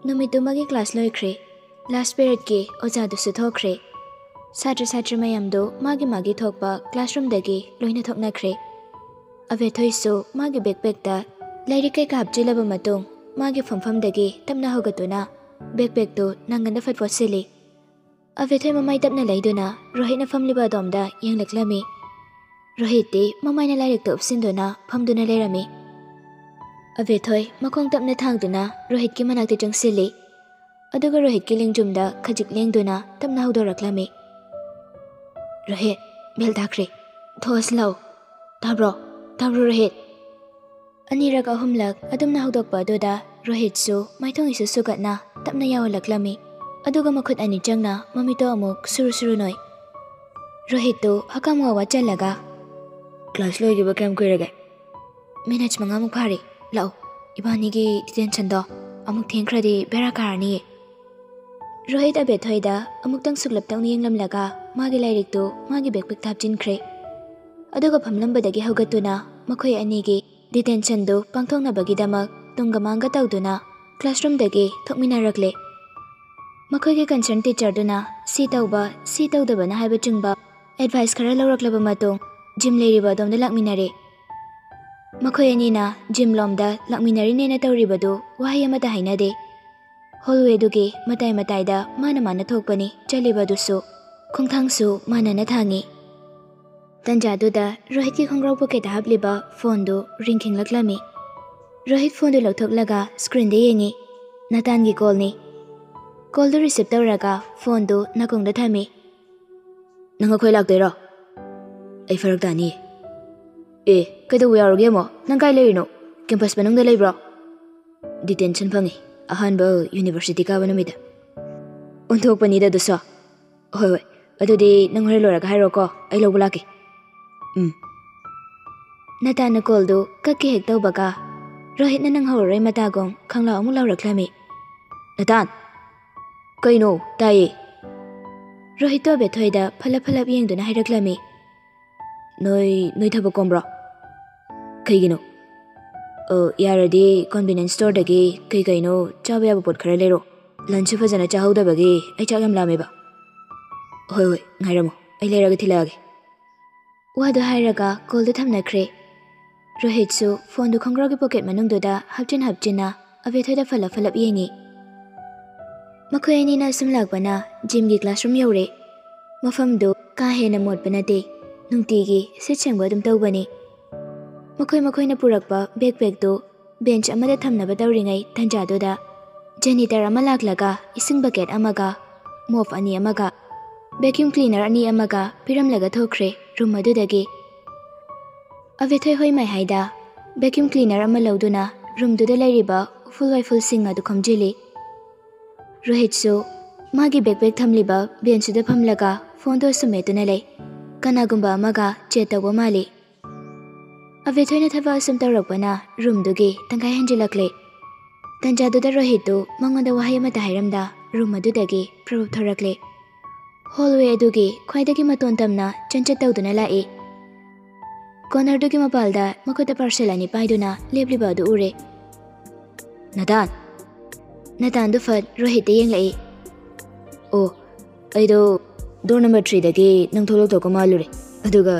नुमितुमगी class लोइख्रे last period की ओजा दुसु थोख्रे Sartre Sartre मयamdo मागी मागी थोकपा क्लासरूम दगी लोइना थोकनाख्रे अवेथोइसु मागी बैकपैक ता लाइरिक कै हापचिलब मतुंग मागी फमफम दगी तमना होगतुना बैकपैक तो नंगन फटफट सिली अवेथोइ ममाई तपना लैदुना रोहितना फमलिबा दोमदा यंगलक्लामी रोहितती ममाइना लाइरिक तो उपसिंदुना फमदुना लेरमी अवेथोइ मखोंग तपना थांगदुना रोहित की मनाक्ति चंगसिली अदुगा रोहित की लिंगजुमदा खजिक लेंगदुना तपना हौदोरक्लामी रोहित बेल दाख्रे थोस लाउ ताब्रो रोहित अनिरक अहुमलक अदुमना हौदोकपा अदुदा रोहितसु माइथोंगिसु सुगतना तपना यावलक्लामी अदुगा मखुत अनि चंगना ममितो अमुक सुरु सुरु नोय रोहिततो हकामवा वचलगा क्लास लोइगिबा केम कुइरगे मिनट मंगा मुक फारे लाओ इबानीगी डिटेंशन दो अमुक थेंख्रदी बेरा कारनी रोहित अबेथोइदा अमुक्तंग सुगलपतंग यंगलमलगा मागी लाइरिकतो मागी बैकपैक थापचिनख्रे अदुगा फमलंबदगी हौगतुना मखोय अनीगी डिटेंशन दो पांथोंगनाबगीदमक तुंगा मांगा तौदुना क्लासरूम दगी थोकमिनारकले मखोयगे कंसर्न टीचर दुना सी तौबा सी तौदबना हाइबा चिंगबा एडवाइस खरा लौरक्लबा मतुंग जिम लेरिबा दोमदा लाकमिनारे मखोय अनीना जिम लोमदा लाकमिनारिनेना तौरिबदो वाहै अमता हाइनादे हॉलवे दुगी मताई मताइदा माना माना थोकपनी चलिबदुसु खोंथांगसु मानाना थांगी तंजादुदा रोहित की खंग्राउ पॉकेट हापलिबा फोन दो रिंकिंग लक्लामी रोहित फोन दो लौथोकलगा स्क्रीन दे येंगी नातानगी कॉलनी कॉल दो रिसीव तौरगा फोन दो नाकोंगदा थामी नंगा खोय लाक्तोइरो ऐ फरक तानी ए कदो यारोगे मो नंग काय लेरिनो कैंपस मनंगदा लेब्रो डिटेंशन फंगी अहानबा यूनिवर्सिटी काबा नुमिदा उन्थोकपनीदा दुसो होय होय अदुदी नंग हरे लोरगा हाइरोको ऐ लौबा लाके नताना कॉल दो कक्के हेक तौबगा रोहित नंग हौरै मतागोंग खंगला अमु लौरक्लामी नतान कइनो ताये रोहित तो बेथोइदा फलप फलप येंगदुना हाइरक्लामी नोय थबक कोमब्रो कइगिनो यारदी कन्वीनियंस स्टोर दगी कइनो चाबा याबा पोट खरा लेरो लंच फजना चाहौदबगी ऐ चाक याम लामेबा होय होय ngairamo ऐ लेरगा थिलागे वादो हाइरगा कॉल दो थमनख्रे रोहित सु फोन दो खंग्रागी पॉकेट मनंगदुदा हपचिना अवेथोइदा फलप फलप येंगी मखोय अनीना सुमलाकबना जिम की क्लासरूम यौरे मफमदो का हेना मोटपनते नुंतीगी सिटसेंगबा दुम तौबनी मखोयना पुरकपा बैकपैक दो बेंच अमदा थमनबा तौरिङै तंजादोदा जेनिटर अमा लाक्लगा इसिंग बकेट अमगा मोफ अनि अमगा वैक्यूम क्लीनर अनि अमगा पिरमलगा थोख्रे रूम अदुदगी अवेथोइ होय माय हाइदा वैक्यूम क्लीनर अमा लौदुना रूम दुदा लैरिबा फुल वाइफुल सिंग अदु खमजिली रोहित सु मागी बैकपैक थमलिबा बेंचुदा फमलगा फोन दो सुमेतुना लै कनागुंबा अमगा चेट तौबा माली अवेथोइना थबा assume तौरकपना room दुगी तंगाय हंजिलक्ले तंजादुदा Rohit मंगोंदा वाहै अमता हाइरमदा room अदुदगी प्रभुप थोरक्ले hallway अदुगी ख्वाइदगी मतोन तमना चंचत तौदुना लाई कॉर्नर दुगी मपालदा मखोता पार्सल अनि पाइदुना लेबलिबा अदु उरे नतान दु फट रोहित येंगलै ओ ऐदो डोर नंबर 3 दगी नंग थोलक मालुरे अदुगा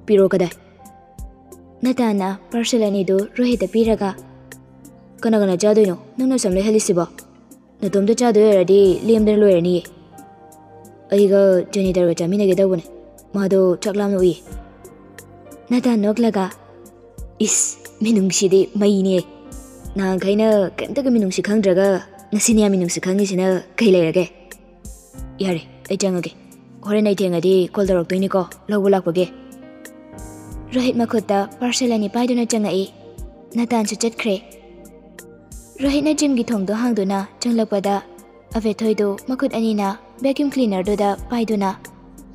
पिरो कदा नताना पार्सल अनि दो रोहित पीरगा कना चादोइनो नंगना समले हलिसिबो नतोमदा चादोयरदी लेमदन लोयरनी ऐगा जेनिटरगा चामिनगे दबने मादो चकलामनो उइ नतान नोकलगा इस मिनुंगसिदि मईने नांखैना केमतगा मिनुंगसि खंद्रगा नसिनिया मिनुंगसि खंगिसिना कै लेरगे यारे ऐ चंगगे होरेन ऐ थेंगदी कॉल तौरक्तोइनिको लौबा लाक्पगे रोहित मखुता पार्सल अनि पाइदुना चंगई नतान सु चटख्रे रोहितना जिम की थोंगदो हांगदुना चंगलपदा अवेथोइदो मखुत अनीना वैक्यूम क्लीनर दोदा पाइदुना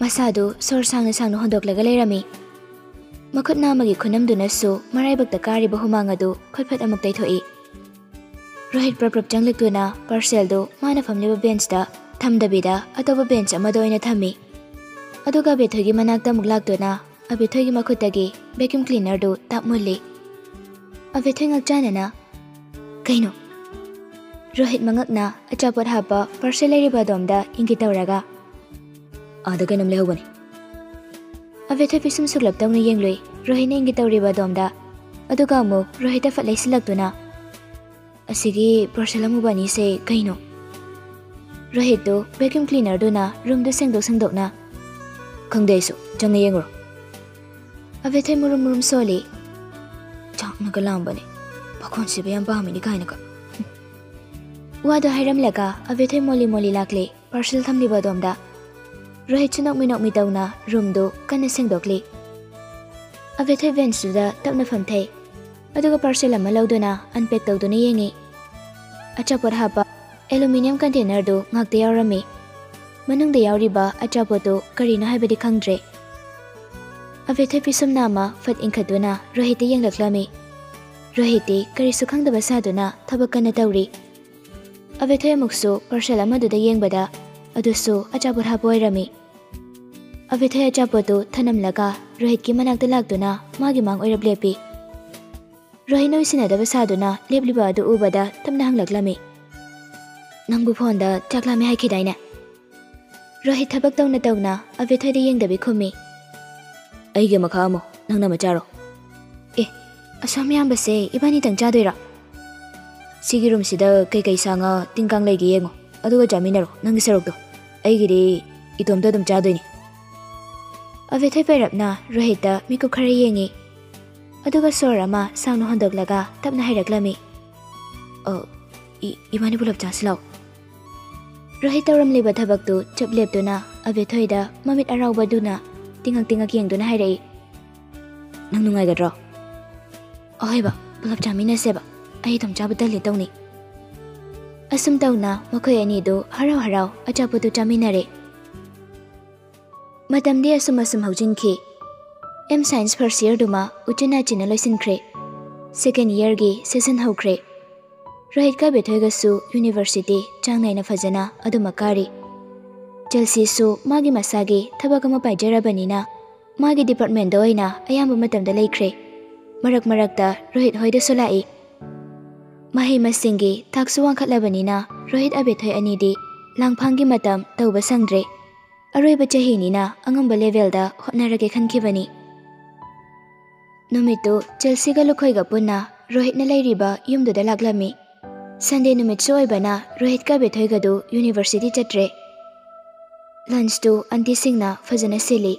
मसादो सोर सांगना होंदोकलगा लेरमी मखुत नामगी खुनमदुनसु मराइबक्ता कारिबा हुमांगदो खटफट अमुक तैथोई रोहित प्रप्रप चंगलक्तुना पार्सल दो माना फमलिबा बेंचदा थमदबिदा अतोबा बेंच अमदो ओइना थमी अदुगा अवेथोइगी मनाक्ता मुक लाक्तुना अवेथोइगी मखुतगी वैक्यूम क्लीनर दो तापमुल्ली अवेथोइ ngak janana कइनो Rohit mangakna achapot hapa parcel leriba domda ingi tawraga. Ada kanam lehogani. Avethoy pisum suklap tawna yengloi Rohit ingi tawriba domda. Aduga mo Rohit fatlay silaktuna. Asigi parcel amu bani se kaino. Rohit do vacuum cleaner do na room do sengdok na. Kangdeso changna yengro. Avethoy murum soli. Chak nagalambani. Pakon si bayam pahami ni kaina ka. Wado hairam laga Avethoy moli lakle parcel thamliba domda. Rohit chunok mi tawna room do kana sengdokli. Avethoy vents da tapna famthai. Aduga parcel ama lawduna unpack tawduna yengi. Achapot hapa aluminium container do ngakte yaurami. Manung da yauriba achapot do karina haibadi khangdre. Avethoy pisum nama fat inkaduna Rohit yenglaklami. Rohit kari sukhangdaba saduna thabak kana tawri. Avethoy muksu parcel amaduda yengbada adusu achapot hapoirami. Avethoy achapot do thanamlaga Rohit ki manakta lakduna magi mang oirablepi. Rohit no isinadaba saduna lebliba adu ubada tamna hanglaklami. Nangbu phone da chaklami haikidaina. Rohit thabak tawna Avethoy da yengdabi khumi. Aige makhamo nangna macharo. Asam yambase ibani tangjadoira. Sigi room sida kai sanga tingkang lagi yengo. Aduga jaminaro nangi sarokdo. Aigiri itomda dum chadoini. Avethoy pairapna Rohit da miku khara yengi. Aduga sorama sangno hondoklaga tapna hairaklami. Ibani pulap chasilao. Rohit tawramliba thabaktu chapleptuna Avethoy da mamit arauba duna tingak yengduna hairai. Nang nungai gadro. Oiba pulap chamina seba. Ai tam chabata le tawni. Asum tawna makoy ani do harau achapotu chaminare. Matamdi asum haujinki. M Science first year duma uchina china loisinkre. Second year gi session haukre. Rohit ka Avethoy ga su university changnaina fajana aduma kari. Chelsea su magi masagi thabakama paijarabanina magi department do ina ayamba matamda leikre. Marak-marakta Rohit hoida solai. Mahi masingi taksu wangkhatlabanina Rohit Avethoy anidi langphangi matam tawba sangdre. Aroiba chahinina angamba level da hotnarage khankibani. Numitu Chelsea ga lukhoi ga punna Rohit na lairiba yumduda laklami. Sunday numit su oibana Rohit ka Avethoy ga do university chatre. Lunch tu auntie singna fajana sili.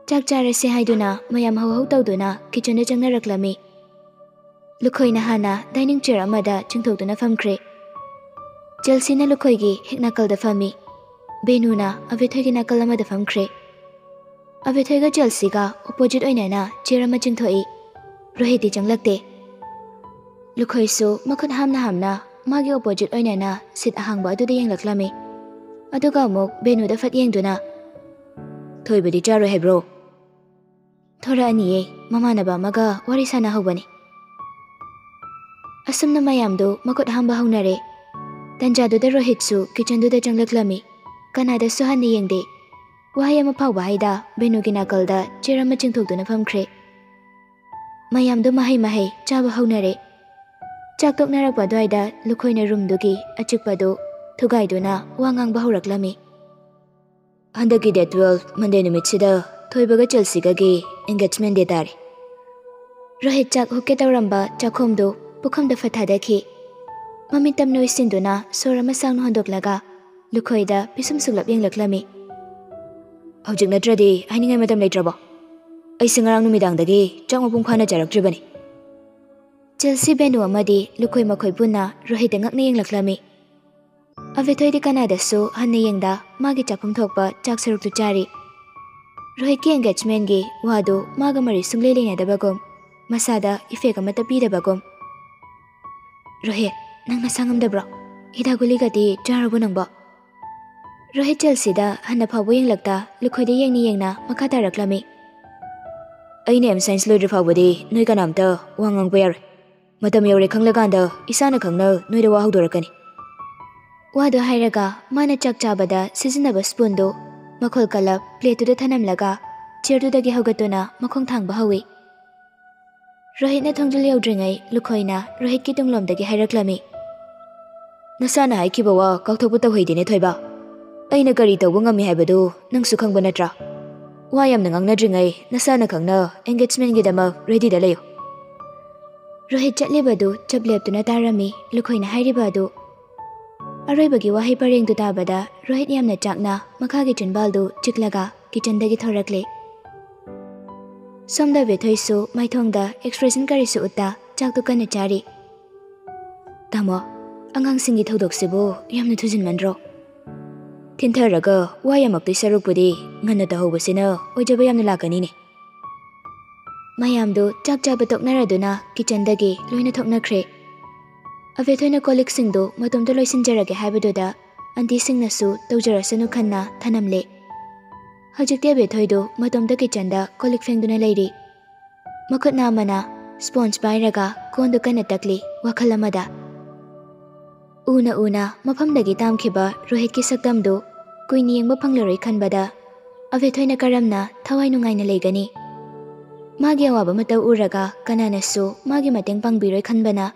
Chak charase haiduna mayam hau tawduna kitchen da changnaraklami. Lukhoi na hana dining chair amada chingthokduna famkre. Chelsea na lukhoi gi hiknakal da fami. Benu na Avethoy gi nakal amada famkre. Avethoy ga Chelsea ga opposite oina na chair ama chingthoi. Rohit di changlakte. Lukhoi su makhut hamna magi opposite oina na sit ahangba adu da yenglaklami. Aduga mok benu da fat yengduna. Thoibadi charo hebro. Thora aniye mamanaba maga wari sana hobani. Asumna mayamdo makot hamba haunare. Tanjado da Rohit su kitchen do da changlaklami. Kanada su hanni yengde. Wahayama phawba haida benu gi nakalda cherama chingthokduna famkre. Mayamdo mahai chaba haunare. Chaktok narakpa dwaida lukhoina room dogi achikpado thugaiduna wangang bahuraklami. Handaki day 12 Monday numit sida thoibaga Chelsea ga gi engagement day tari. Rohit chak hukke tawramba chakhomdo pukham da fathadaki. Mamitam no isinduna sorama sangno hondoklaga lukhoida pisum suglap yenglaklami. Hojik natradi hainingai matam leitrabo. Ai singarang numidangdagi changma pungkhana charaktribani. Chelsea benu amadi lukhoi makhoi punna Rohit ngakna yenglaklami. Avethoy di Canada su hanna yengda magi chapum thokpa chak saruktu chari. Rohit ki engagement gi wadu maga mari sungle lena dabagom masada effect amata pidabagom. Rohit nang nasangam dabra hida guli gati charabu nangba. Rohit Chelsea da hanna phabu yenglakta lukhoi di yengna makata raklami. Aine M Science loidri phawbadi noi kanamta wangang bayar. Matam yore khanglaganda isana khangna noida wa hawdorakani. Wado hairaga mana chak chabada sizinaba spoon do makhol kalap plate da thanamlaga chair du dagi hawgatuna makhong thangba hawi. Rohit na thongjul yaudringai lukhoina Rohit ki tunglom dagi hairaklami. Nasana haikiba wa kauthopu tawheidine thoiba. Aina kari tawba ngami haibadu nangsu khangba natra. Wa yamna ngangnadringai nasana khangna engagement gi dama ready da leyo. Rohit chatlibadu chapleptuna tarami lukhoina hairibadu. Aroibagi wahi pareng tu tabada Rohit yamna chakna makhagi chinbaldu chiklaga kitchen-dagi thorakle. Somda Vethoisu maithongda expression karisu utta chaktu kana chari. Tamo angang singi thodoksebu yamna thujin mandro. Thintharaga wa yamakti sarupudi ngana tahobasina ojaba yamna lakani ne. Mayamdu chak chaba toknaraduna kitchen-dagi loina thoknakhre. Avethoina colleague singdu matomda loisinjarage haibaduda auntie singnasu tawjarasanu khanna thanamle. Hajikte Vethoidu matomda kitchen-da colleague fengduna leiri. Makhutna amana sponge pairaga kondu kana takli wakhal amada. Una mafamdagi tamkhiba Rohit ki saktamdu kuini yengba phanglaroi khanbada Avethoina karamna thawai nungaina leigani. Magi awaba matau uraga kananasu magi mateng pangbiroi khanbana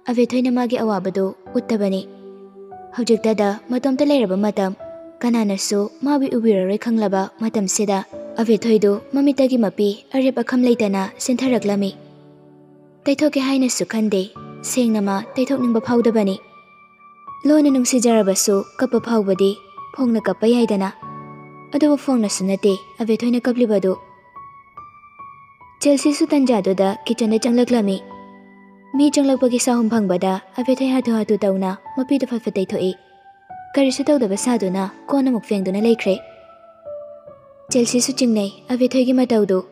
Avethoina magi awabadu uttabani. Hawjiktada matomta leiraba matam kananasu mabi ubiraroi khanglaba matam sida Avethoidu mamitagi mapi arep akham leitana sentharaklami. Taithoke hainasu khande sengnama taithokningba phawdabani. Loina nungsijarabasu kappa phawbadi phongna kappa yaidana. Aduba phongna sunate Avethoina kaplibadu. Chelsea su tanjaduda kitchen da changlaklami. Mi changlakpagi sahum phangbada Avethoi hatu tauna mapida fatfatai thoi. Karisu tawdaba saduna kona muk fengduna leikre. Chelsea su chingnai Avethoi gi matawdu.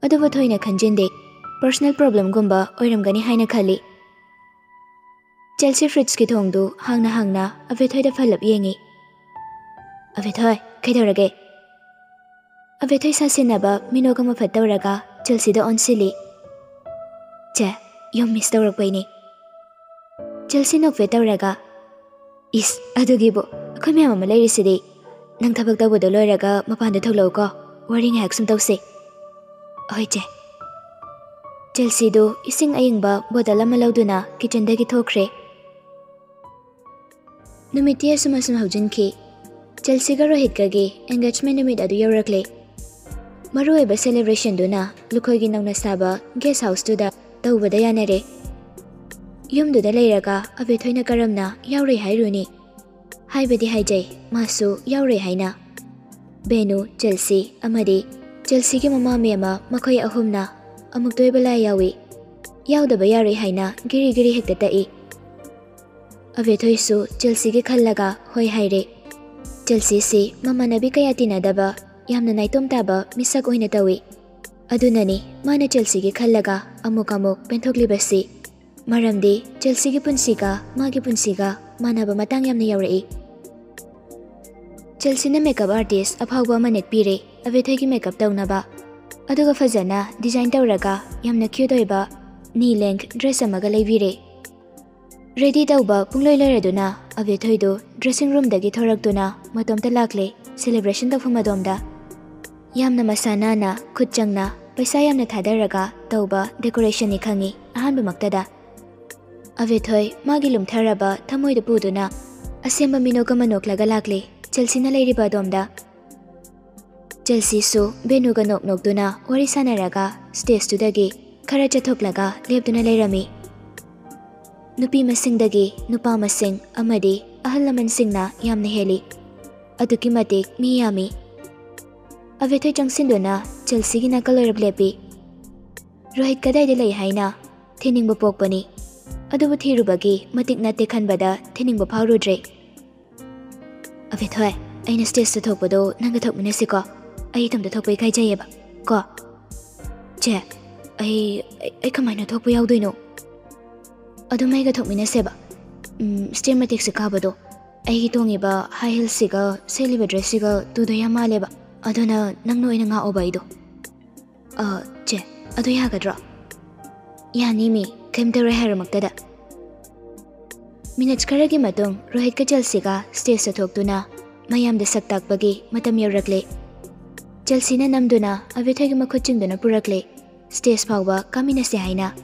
Aduba thoina khanjinde personal problem gumba oiramgani haina khali. Chelsea fridge ki thongdu hangna Avethoi da phalap yengi. Avethoi kaidorage. Avethoi sasinaba minoga mafat tawraga Chelsea da onsili. Che yom miss tawrakpaini. Chelsea nokve tawraga. Is adugibo akhoi miyam ama leirisidi. Nang thabak tawbado loiraga mapanda thoklau ko wari ngahak sum tawse. Oi che. Chelsea do ising ayingba bottle ama lauduna kitchen dagi thokre. Numitiya sumasum haujinki. Chelsea ga Rohit gagi engagement numit adu yaurakle. Maruoiba celebration duna lukhoigi nangna saba guest house tuda tawbada yanare. Yumduda leiraga Avethoina karamna yaure hairuni. Haibadi haijai masu yaure haina. Benu Chelsea amadi Chelsea ki mama miyama makhoi ahumna amuktoiba la yawi. Yaudaba yare haina giri hekta tai. Avethoisu Chelsea ki khallaga hoi haire. Chelsea si mama nabi kaya tinadaba yamna naitom taba misak oina tawi. Adunani mana Chelsea ki khallaga amuk penthokli maramdi Chelsea ki punsiga magi punsiga manaba matang yamna yaurei. Chelsea na makeup artist aphawba manek pire Avethoi ki makeup tawnaba. Aduga fazana design tawraga yamna cute oiba knee length dress amaga leivire. Ready tawba pungloi loiraduna Avethoi do dressing room dagi thoraktuna matomta lakle celebration tawfamadomda. Yamna masana na khutchangna paisa yamna thadaraga tawba decoration ni khangi ahanba maktada. Avethoi magi lumtharaba thamoida puduna asemba minoga manoklaga lakle Chelsea na leiriba domda. Chelsea su benuga nokduna wari sanaraga stage tudagi khara chathoklaga lepduna leirami. Nupi masingdagi nupa masing amadi ahal laman singna yamna heli. Aduki matik mi yami. Avethoi changsinduna Chelsea gi nakaloirab lepi. Rohit kadai de lei haina thiningba pokpani. Adubu thirubagi matik na tekhanbada thiningba phawrudre. Avethoi aina stage ta thokpado nanga thokminasi ko. Ai tamda thokpai kai jayeba ko. Che ai kamaina thokpa yaudoino. Adumai ga thokminaseba. Stemmatic se kabado. Ai tongiba high heel siga seliba dress siga tudo yamaleba. Aduna nangno ina nga obaido. Che adu yagadra. Yani mi kemtere haramaktada. Minutes karagi matung Rohit ka Chelsea ga stage sa thoktuna mayamda saktakbagi matam yaurakle. Chelsea na namduna Avethoi gi makhutchingduna purakle. Stage phawba kaminase haina.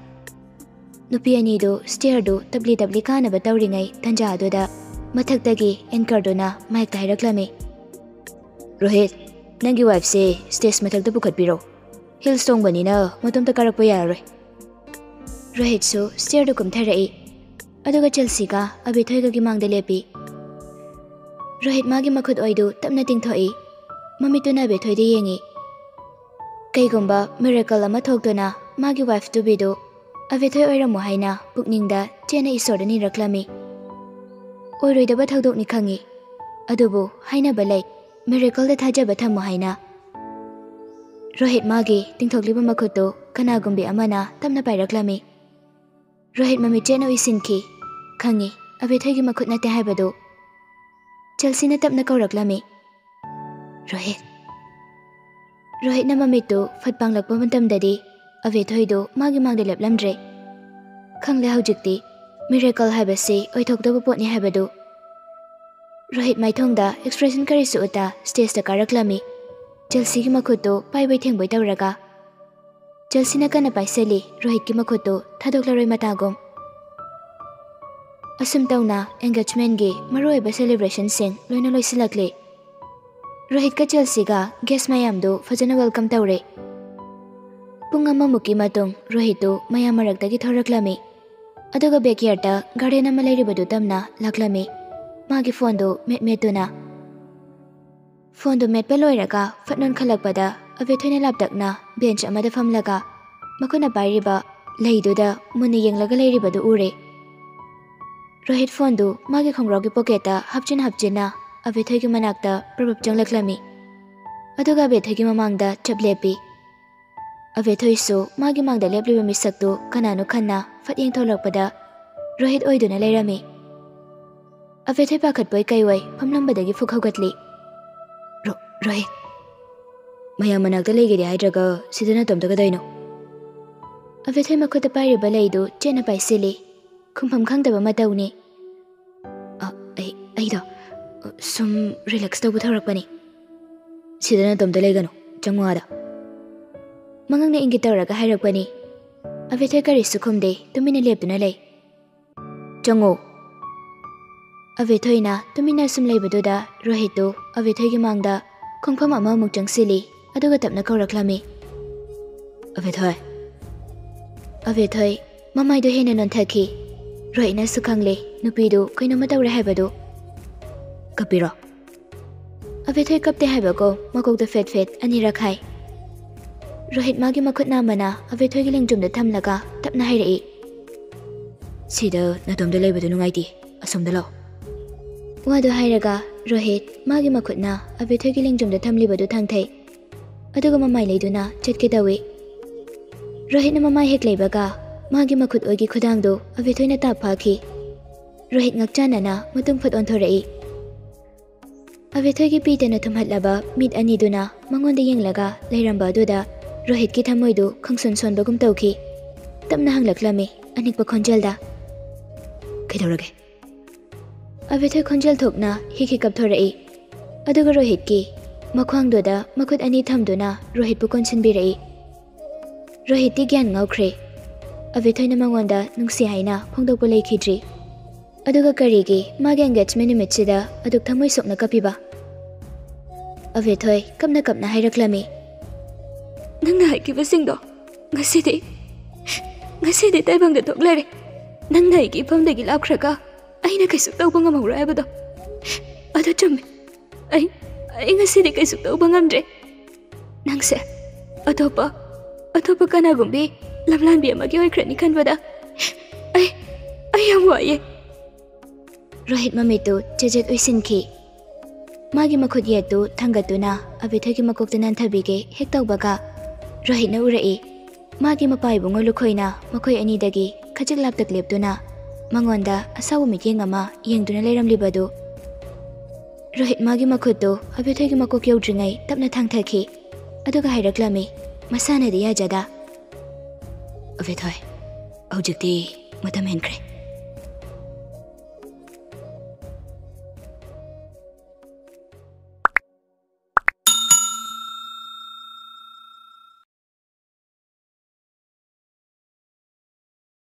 nupi ani do stair do tabli tabli kana ba tawringai tanja adoda mathakdagi anchor do na mic ta hairakhlami. Rohit, nangi wife se stage mathakda pukhatpiro. Hill stone banina matomta karakpa yararoi. Rohit so stair do kumtharai. Aduga Chelsea ka Abithoi ga gi mangda lepi. Rohit magi makhut oidu tapna tingthoi. Mamituna Abithoi de yengi. Kaigumba miracle ama thokdona magi wife to bido Abithoi oiramu haina pukningda chena isorda ni raklami. Oiroidaba thakdok ni khangi. Adubu haina balai miracle da thajaba thamu haina. Rohit magi tingthokliba makhuto kanagumbi amana tapna pairaklami. Rohit mami chena isinki khangi Abithoi gi makhut nate haibadu. Chelsea na tapna kauraklami. Rohit na mamitu fatpanglakpa matamdadi Abithoi do magi mangde leplamdre. Khangle haujikti miracle haibase oithokdaba potni haibadu. Rohit maithongda expression karisu uta stage ta karaklami. Chelsea gi makhuto paibai thengbai tawraga. Chelsea na kana paisali Rohit gi makhuto thadoklaroi matagom. Asum tawna engagement gi maroiba celebration sing loina loisilakle. Rohit ka Chelsea ga guest mayam do fajana welcome tawre. Punga mamuki matung Rohit do mayam marakdagi thoraklami. Aduga backyard ta garden ama lairibadu tamna laklami. Magi phone do metuna. Phone do met peloiraga fatnon khalakpada Abithoi na laptakna bench amada famlaga makuna pairiba leiduda muni yenglaga lairibadu ure. Rohit phone do magi khongrog gi pocket ta hapchina Abithoi gi manakta prabhap changlaklami. Aduga Abithoi gi mamangda chaplepi. Abithoi so magi mangda lepliba misaktu kanano khanna fatyeng tholakpada Rohit oiduna leirami. Abithoi pakhatpoi kaiwai phamlambadagi fukhaugatli. Rohit, mayam manakta leigedi haidraga sidana tomtaga daino. Abithoi makhuta pairiba leidu chena paisili. Khumpham khangdaba matawni. Aido sum relax tawbu thorakpani. Sidana tomta leigano changwada. Mangangna ingit tawraga hairakpani. Abithoi karisu khumde tumina leptuna lei. Chango. Abithoi na tumina sum leibaduda Rohit do Abithoi gi mangda khongpham ama muk changsili aduga tapna kauraklami. Abithoi mamai do hena non thaki. Rohit na sukhangle nupi do kainoma tawre haibadu. Kapiro. Abithoi kapte haibako makokda fet ani rakhai. Rohit magi makhut namana Abithoi gi lingjumda thamlaga tapna hairai. Sida natomda leibadu nungaiti asomda law. Wadu hairaga Rohit magi makhutna Abithoi gi lingjumda thamlibadu thangthai. Aduga mamai leiduna chetke dawi. Rohit na mamai hek leibaga magi makhut oigi khudangdo Abithoi na tap phaki. Rohit ngakchanana matung phat onthorai. Abithoi gi pitana thumhatlaba mit aniduna mangonda yenglaga leiramba aduda Rohit ki thamoidu khangson sonbagum tawki. Tamna hanglaklami anikpa khonjalda. Kaidorage. Abithoi khonjal thokna hiki kapthorai. Aduga Rohit ki makhwangdoda makhut ani thamduna Rohit pu konsinbirai. Rohit ti gyan ngaukhre. Abithoi na mangonda nungsi haina phongdokpa leikhidri. Aduga karigi magi engagement nimitsida aduk thamoi sokna kapiba. Abithoi kapna hairaklami. Nangna haikiba singdo ngasidi taibangda thoklare. Nangna haiki phamdagi lapkhraga aina kaisu tawba ngamawra habado. Adu chumme. Ai ngasidi kaisu tawba ngamdre. Nangse atopa kanagumbi lamlanbi amagi oikrani khanbada. Ai yam waye. Rohit mamitu chejet oisinki. Magi makhut yetu thangatuna Abithoi gi makokta nanthabige hek tawbaga Rohit na urai. Magi mapai bungo lukhoina makhoi ani dagi khajik laptak leptuna mangonda asawu mityeng ama yengduna leiramlibadu. Rohit magi makhutu Abithoi gi makok yaudringai tapna thangthaki. Aduga hairaklami masana di yajada. Abithoi, aujikti matam henkre.